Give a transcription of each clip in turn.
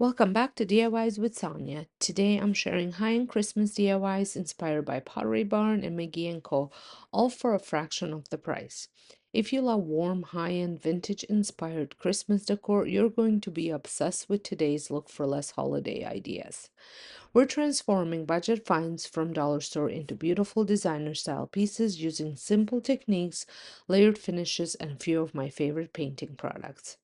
Welcome back to DIYs with Sonja. Today I'm sharing high-end Christmas DIYs inspired by Pottery Barn and McGee Co, all for a fraction of the price. If you love warm, high-end, vintage-inspired Christmas decor, you're going to be obsessed with today's look for less holiday ideas. We're transforming budget finds from dollar store into beautiful designer-style pieces using simple techniques, layered finishes, and a few of my favorite painting products.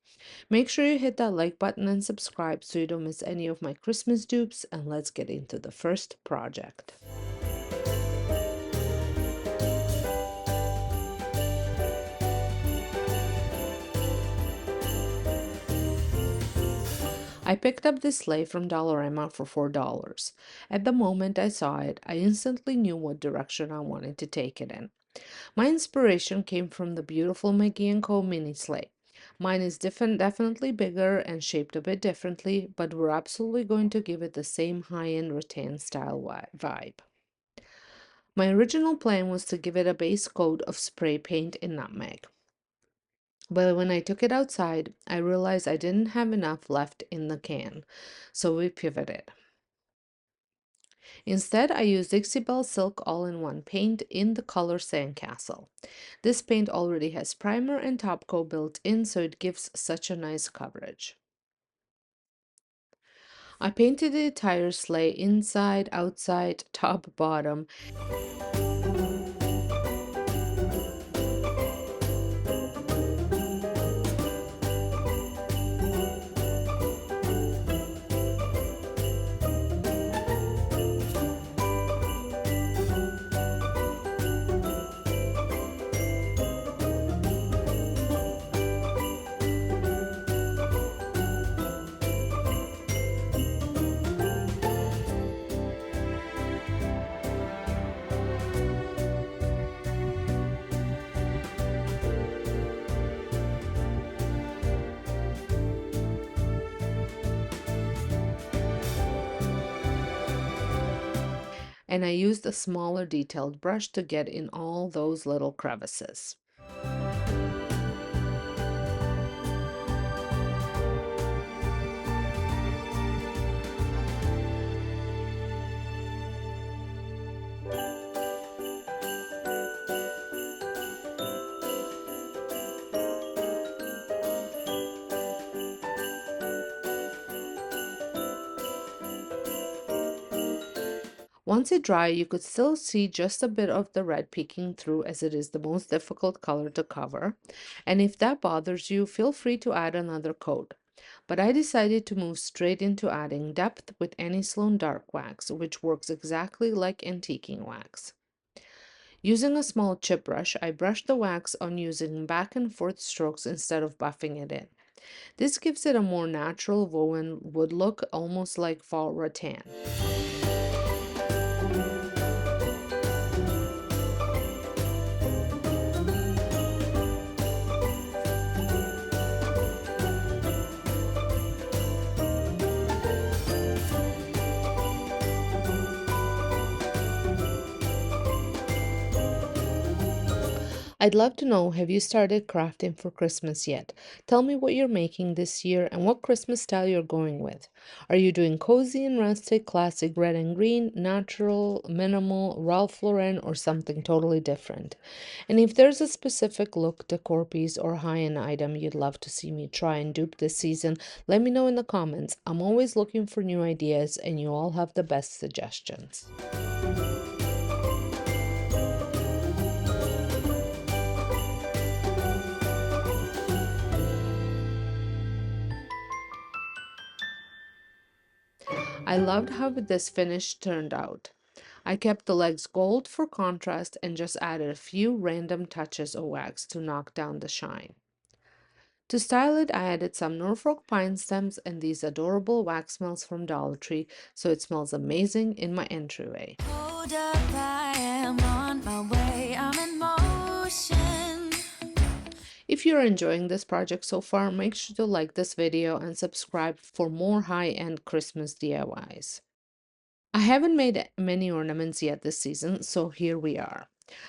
Make sure you hit that like button and subscribe so you don't miss any of my Christmas dupes, and let's get into the first project. I picked up this sleigh from Dollarama for $4. At the moment I saw it, I instantly knew what direction I wanted to take it in. My inspiration came from the beautiful McGee Co mini sleigh. Mine is definitely bigger and shaped a bit differently, but we're absolutely going to give it the same high-end rattan style vibe. My original plan was to give it a base coat of spray paint and nutmeg. But when I took it outside, I realized I didn't have enough left in the can, so we pivoted. Instead, I used Dixie Belle Silk All-in-One paint in the color Sandcastle. This paint already has primer and top coat built in, so it gives such a nice coverage. I painted the entire sleigh inside, outside, top, bottom. And I used a smaller detailed brush to get in all those little crevices. Once it dried, you could still see just a bit of the red peeking through as it is the most difficult color to cover. And if that bothers you, feel free to add another coat. But I decided to move straight into adding depth with any Sloan Dark Wax, which works exactly like antiquing wax. Using a small chip brush, I brushed the wax on using back and forth strokes instead of buffing it in. This gives it a more natural woven wood look, almost like fall rattan. I'd love to know, have you started crafting for Christmas yet? Tell me what you're making this year and what Christmas style you're going with. Are you doing cozy and rustic, classic red and green, natural, minimal, Ralph Lauren, or something totally different? And if there's a specific look, decor piece, or high-end item you'd love to see me try and dupe this season, let me know in the comments. I'm always looking for new ideas and you all have the best suggestions. I loved how this finish turned out. I kept the legs gold for contrast and just added a few random touches of wax to knock down the shine. To style it, I added some Norfolk pine stems and these adorable wax melts from Dollar Tree, so it smells amazing in my entryway. Hold up, I am on my way, I'm in motion. If you're enjoying this project so far, make sure to like this video and subscribe for more high-end Christmas DIYs. I haven't made many ornaments yet this season, so here we are.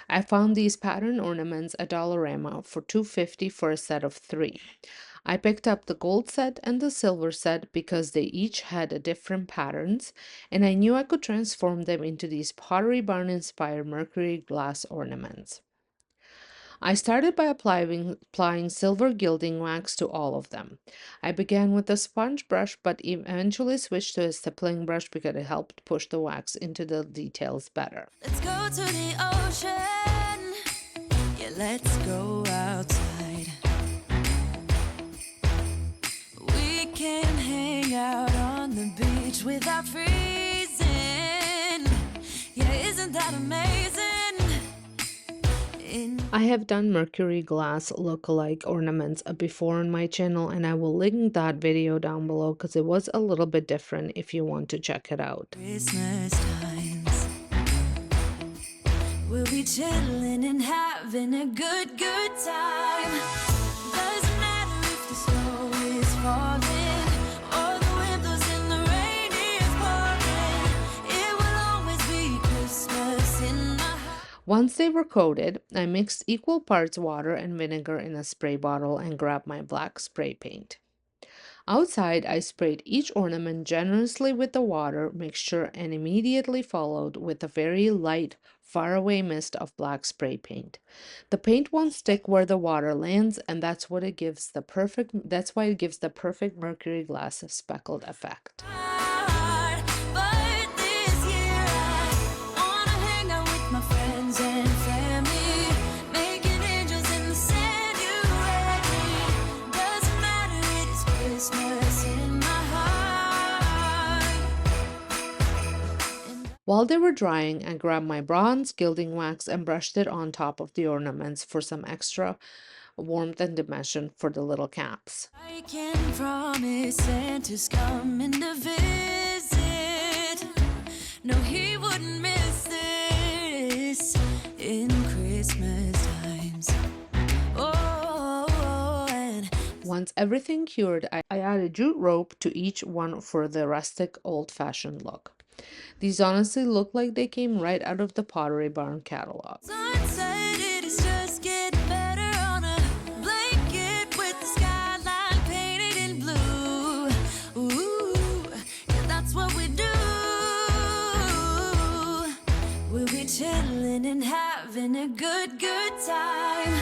I found these pattern ornaments at Dollarama for $2.50 for a set of 3. I picked up the gold set and the silver set because they each had different patterns, and I knew I could transform them into these Pottery Barn inspired Mercury glass ornaments. I started by applying silver gilding wax to all of them. I began with a sponge brush, but eventually switched to a stippling brush because it helped push the wax into the details better. Let's go to the ocean. Yeah, let's go outside. We can hang out on the beach without freezing. Yeah, isn't that amazing? I have done Mercury glass look-alike ornaments before on my channel, and I will link that video down below because it was a little bit different if you want to check it out. Christmas times, we'll be chilling and having a good time. Doesn't matter if the snow is falling or the wind blows and the rain is pouring. It will always be Christmas in my heart. Once they were coated, I mixed equal parts water and vinegar in a spray bottle and grabbed my black spray paint. Outside, I sprayed each ornament generously with the water mixture and immediately followed with a very light, faraway mist of black spray paint. The paint won't stick where the water lands, and that's why it gives the perfect mercury glass speckled effect. But this year I wanna hang out with my friends and family, making angels in the sand. You and me, doesn't matter, it is Christmas in my heart. While they were drying, I grabbed my bronze gilding wax and brushed it on top of the ornaments for some extra warmth and dimension for the little caps. I can promise Santa's coming to visit. No, he wouldn't miss this in Christmas times. Oh, and Once everything cured, I added jute rope to each one for the rustic, old-fashioned look. These honestly look like they came right out of the Pottery Barn catalog. sunset, it is just getting better on a blanket with the skyline painted in blue. Ooh, yeah, that's what we do. We'll be chilling and having a good time.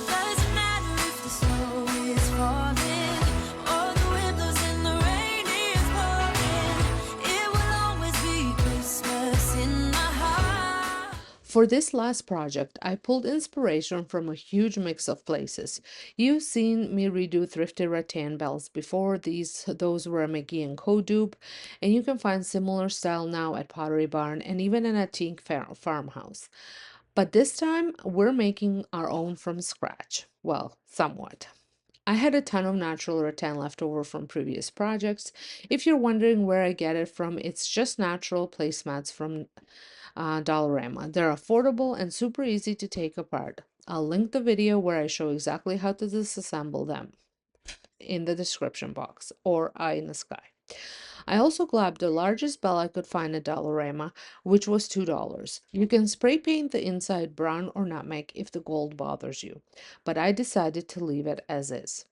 Doesn't matter if the snow is falling or the wind blows and the rain is pouring. It will always be Christmas in my heart. For this last project, I pulled inspiration from a huge mix of places. You've seen me redo thrifted rattan bells before. Those were a McGee Co dupe, and you can find similar style now at Pottery Barn and even in a antique farmhouse. But this time, we're making our own from scratch. Well, somewhat. I had a ton of natural rattan left over from previous projects. If you're wondering where I get it from, it's just natural placemats from Dollarama. They're affordable and super easy to take apart. I'll link the video where I show exactly how to disassemble them in the description box or eye in the sky. I also grabbed the largest bell I could find at Dollarama, which was $2. You can spray paint the inside brown or nutmeg if the gold bothers you, but I decided to leave it as is.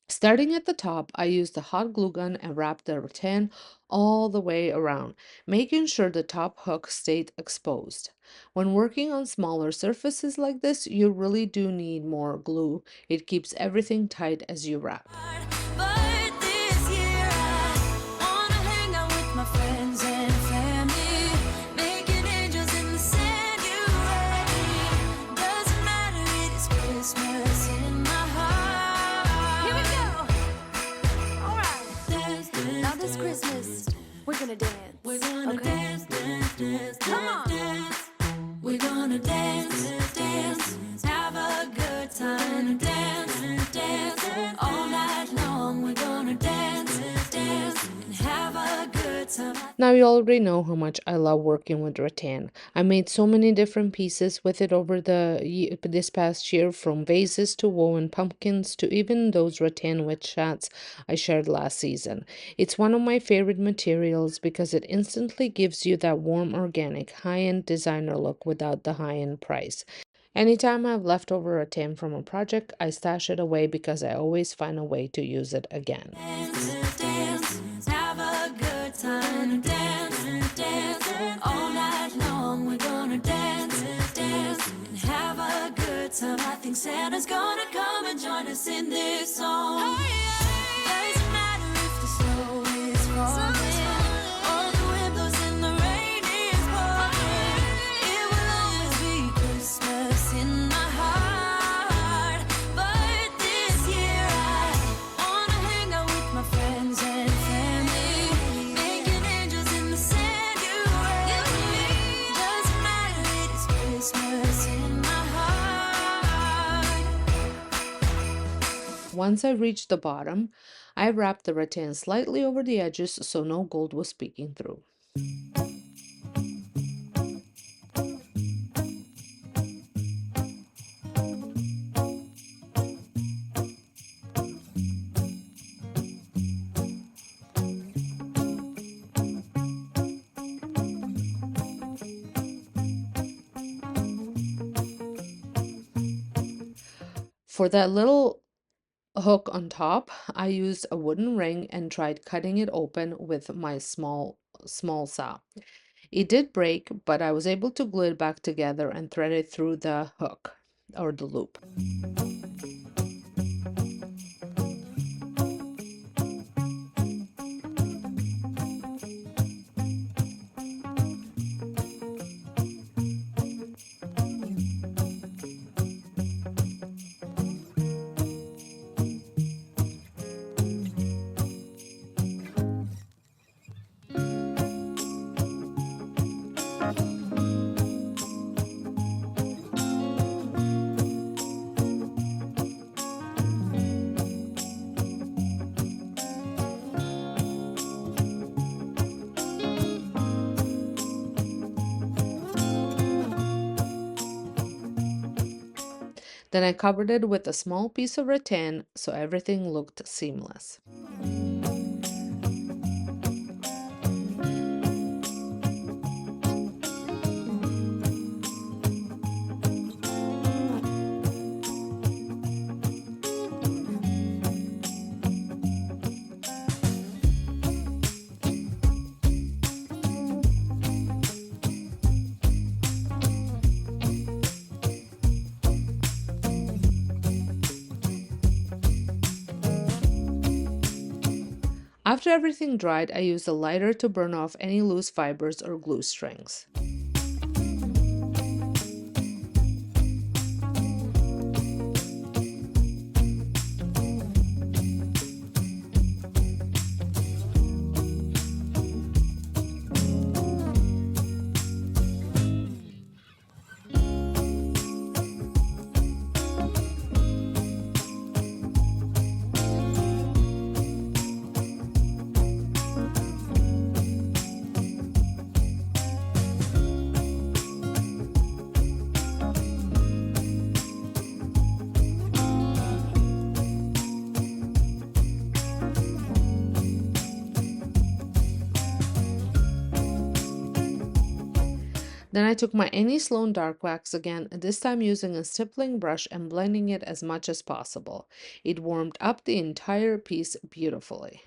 Starting at the top, I used a hot glue gun and wrapped the rattan all the way around, making sure the top hook stayed exposed. When working on smaller surfaces like this, you really do need more glue. It keeps everything tight as you wrap. But this year I wanna hang out with my friends and family, making angels in the sand. You and me, doesn't matter, it is Christmas in my heart. Here we go. All right. Now this Christmas, we're gonna dance. We're gonna dance, dance, dance, come on. Dance. We're gonna dance, dance, have a good time. Dance, dance, all night long. We're gonna dance, dance, and have a good time. Now you already know how much I love working with rattan. I made so many different pieces with it over this past year, from vases to woven pumpkins to even those rattan witch hats I shared last season. It's one of my favorite materials because it instantly gives you that warm, organic, high-end designer look without the high-end price. Anytime I have leftover rattan from a project, I stash it away because I always find a way to use it again. Dance, dance, have a good time. Dance, dance, all night long. We're gonna dance, dance, and have a good time. I think Santa's gonna come and join us in this song. Doesn't matter if the snow is falling, or the wind blows and the rain is pouring. It will always be Christmas in my heart. But this year I wanna hang out with my friends and family, making angels in the sanctuary. Doesn't matter, it is Christmas in my heart. Once I reached the bottom, I wrapped the rattan slightly over the edges so no gold was peeking through. For that little hook on top, I used a wooden ring and tried cutting it open with my small saw. It did break, but I was able to glue it back together and thread it through the hook or the loop. Then I covered it with a small piece of rattan so everything looked seamless. After everything dried, I used a lighter to burn off any loose fibers or glue strings. Then I took my Annie Sloan dark wax again, this time using a stippling brush and blending it as much as possible. It warmed up the entire piece beautifully.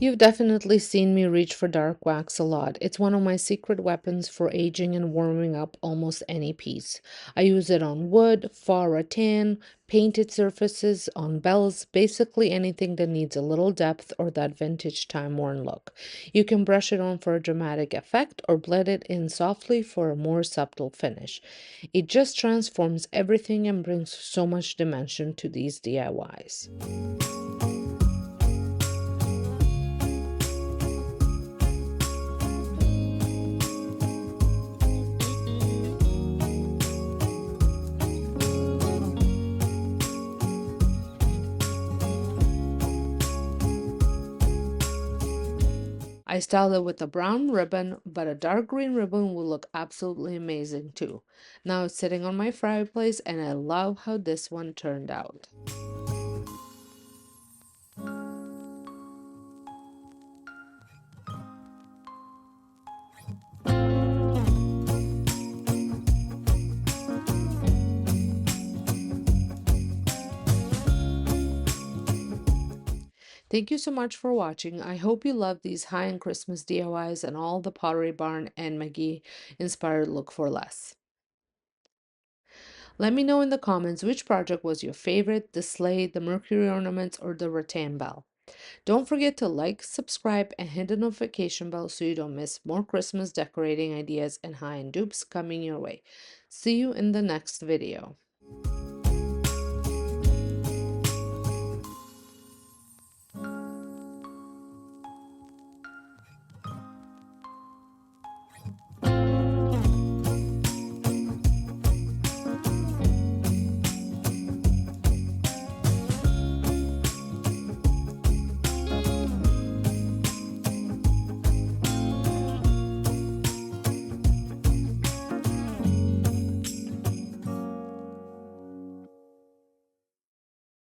You've definitely seen me reach for dark wax a lot. It's one of my secret weapons for aging and warming up almost any piece. I use it on wood, faux rattan, painted surfaces, on bells, basically anything that needs a little depth or that vintage time-worn look. You can brush it on for a dramatic effect or blend it in softly for a more subtle finish. It just transforms everything and brings so much dimension to these DIYs. I styled it with a brown ribbon, but a dark green ribbon will look absolutely amazing too. Now it's sitting on my fireplace and I love how this one turned out. Thank you so much for watching. I hope you love these high-end Christmas DIYs and all the Pottery Barn and McGee inspired look for less. Let me know in the comments which project was your favorite, the sleigh, the Mercury ornaments, or the rattan bell. Don't forget to like, subscribe, and hit the notification bell so you don't miss more Christmas decorating ideas and high-end dupes coming your way. See you in the next video.